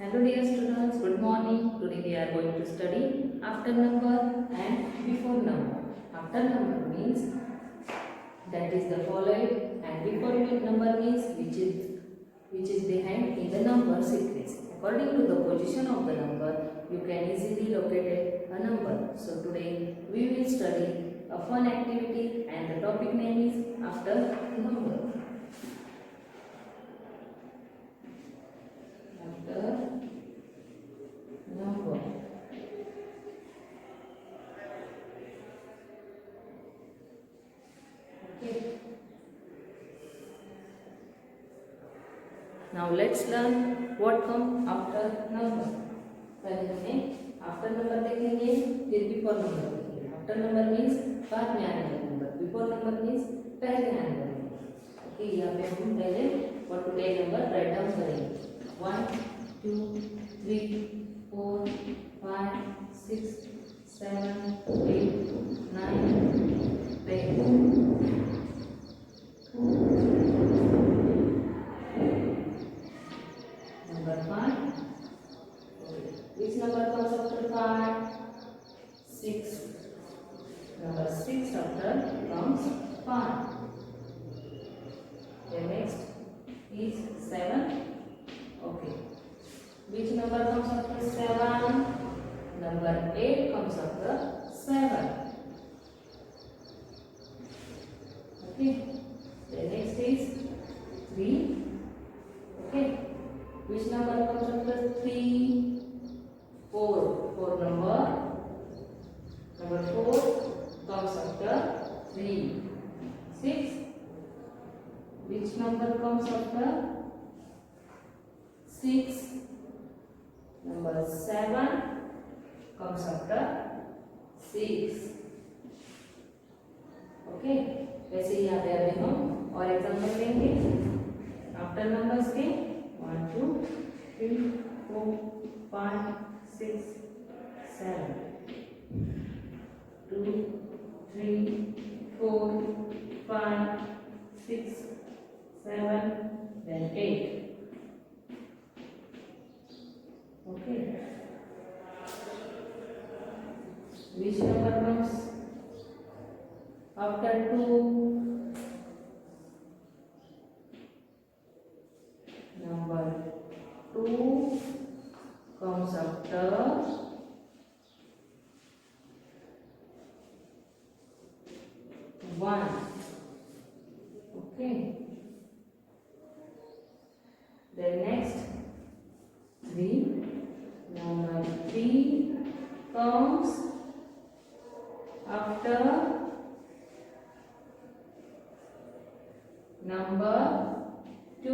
Hello dear students, good morning. Today we are going to study after number and before number. After number means that is the followed, and before number means which is behind in the number sequence. According to the position of the number, you can easily locate a number. So today we will study a fun activity and the topic name is after number. After number. Okay. Now let's learn what come after number. पहले हमें after number देखेंगे, फिर before number देखेंगे. After number means बाद में आने वाला number. Before number means पहले आने वाला number. Okay, यहाँ पे हम पहले what to take number write down करेंगे. 1, 2, 3, 4, 5, 6, 7, 8, 9, 10. Number 5. Which number comes after 5? 6. Number 6 after comes 5. The next is 7. Okay. Which number comes after 7? Number 8 comes after 7. Okay. The next is 3. Okay. Which number comes after 3? 4. 4 number. Number 4 comes after 3. 6. Which number comes after 6? Number 7 comes after 6. Okay. वैसे ही यहाँ पे अभी हम और example लेंगे after numbers के 1, 2, 3, 4, 5, 6, 7. 2, 3, 4, 5, 6, 7, then 8. Okay. Which number comes after 2? Number 2 comes after 1. Okay. Then next 3. Number 3 comes after number 2.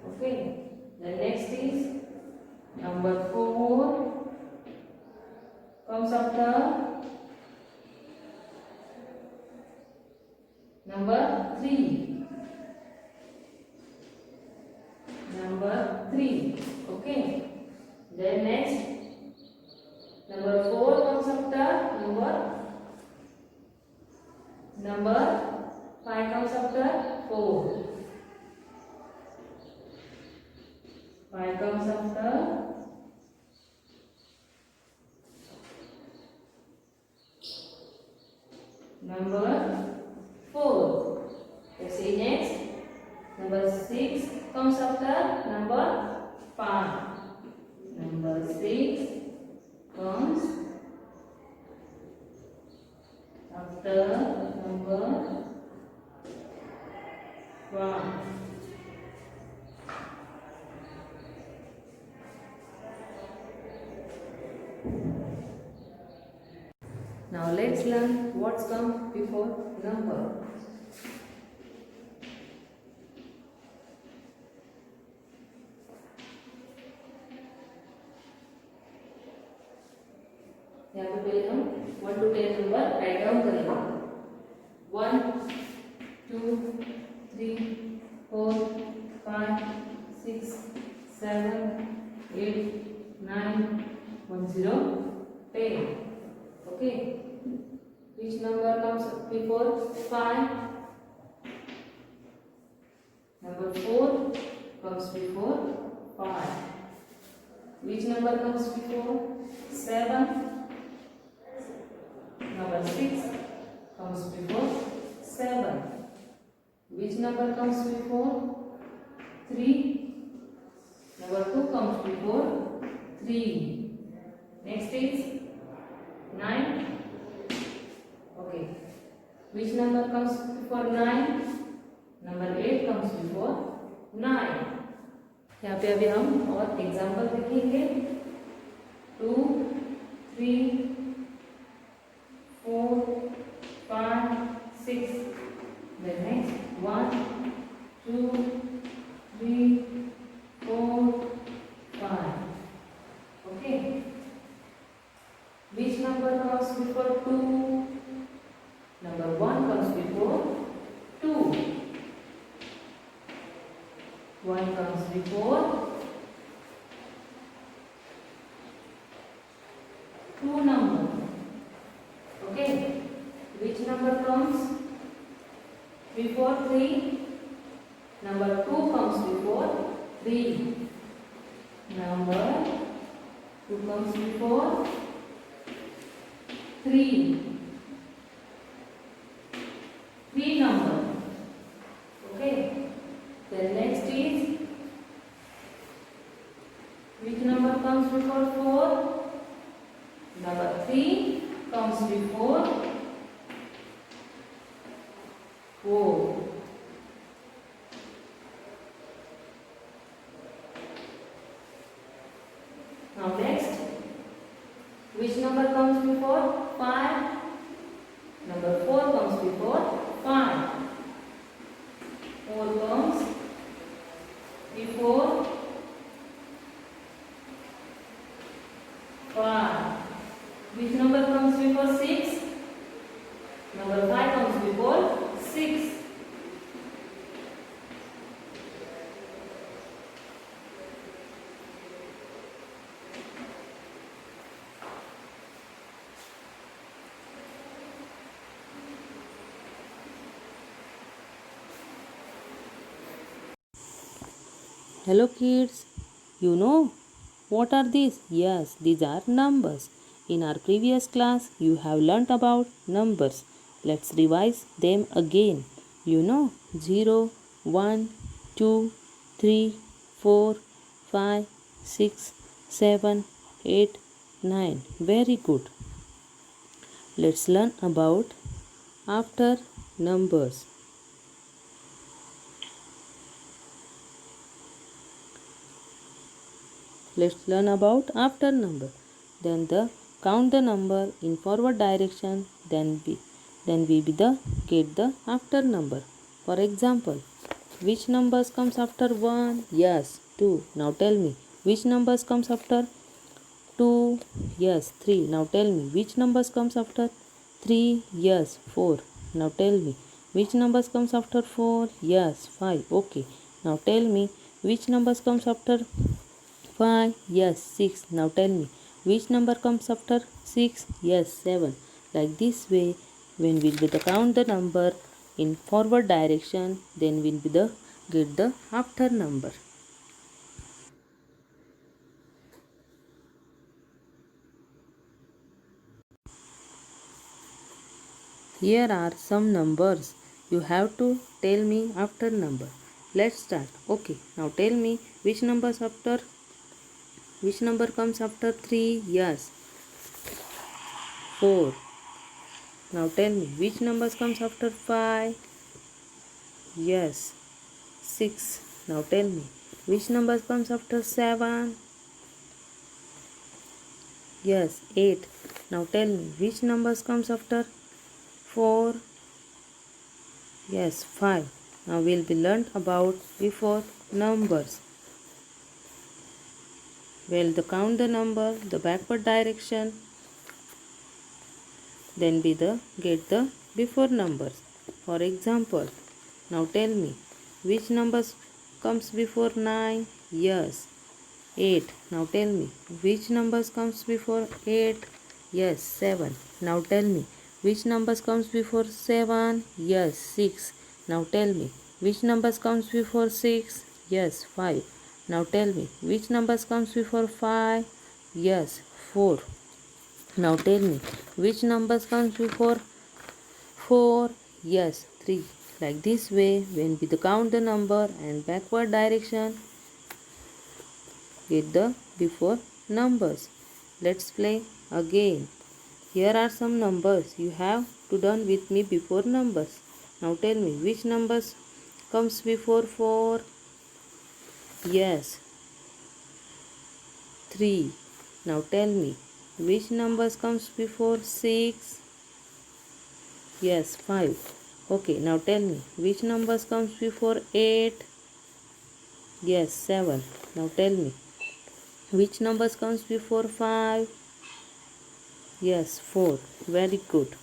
Okay. The next is number 4 comes after number 3. Number 3. Okay. Then next number 4 comes after number 5 comes after 4. 5 comes after number 4. Let's see next. Number 6 comes after number 5. Number 6 comes after number 5. Now let's learn what's come before number. यहाँ पे पहले हम 1 to 10 number write down करेंगे. 1, 2, 3, 4, 5, 6, 7, 8, 9, 10, 10. Okay. Which number comes before 5? Number 4 comes before 5? Which number comes before 7? Number 6 comes before 7. Which number comes before 3? Number 2 comes before 3. Next is 9. Okay. Which number comes before 9? Number 8 comes before 9. यहाँ पे अभी हम और example देखेंगे. 2, 3, 4, 5, 6. Then next 1, 2, 3, 4, 5. Okay. Which number comes before 2? Number 1 comes before 2. 1 comes before 2 number. Okay. Which number comes before 3? Number 2 comes before 3. Number 2 comes before 3. 3 number. Okay. Then next is, which number comes before 4? Number 3 comes before 4. Now next, which number comes before 5? Number 4 comes before 5. 4 comes before 5. Which number comes before 6? Number 5 comes before 6. Hello kids, you know what are these? Yes, these are numbers. In our previous class, you have learnt about numbers. Let's revise them again. You know 0, 1, 2, 3, 4, 5, 6, 7, 8, 9. Very good. Let's learn about after numbers. Let's learn about after number. Then the count the number in forward direction. Then we get the after number. For example, which numbers comes after 1? Yes, 2. Now tell me, which numbers comes after 2? Yes, 3. Now tell me, which numbers comes after 3? Yes, 4. Now tell me, which numbers comes after 4? Yes, 5. Okay. Now tell me, which numbers comes after 5? Yes, 6. Now tell me, which number comes after 6? Yes, 7. Like this way, when we'll be the count the number in forward direction, then we'll be the get the after number. Here are some numbers. You have to tell me after number. Let's start. Okay, now tell me which number comes after 3? Yes, 4. Now tell me which numbers comes after 5? Yes, 6. Now tell me which numbers comes after 7? Yes, 8. Now tell me which numbers comes after 4? Yes, 5. Now we'll be learned about before numbers. We'll count the number, the backward direction, then get the before numbers. For example, now tell me which numbers comes before 9? Yes, 8. Now tell me which numbers comes before 8? Yes, 7. Now tell me which numbers comes before 7? Yes, 6. Now tell me which numbers comes before 6? Yes, 5. Now tell me, which numbers comes before 5? Yes, 4. Now tell me, which numbers comes before 4? Yes, 3. Like this way, when we count the number and backward direction, get the before numbers. Let's play again. Here are some numbers. You have to done with me before numbers. Now tell me, which numbers comes before 4? Yes, 3. Now tell me, which numbers comes before 6? Yes, 5. Okay, now tell me, which numbers comes before 8? Yes, 7. Now tell me, which numbers comes before 5? Yes, 4. Very good.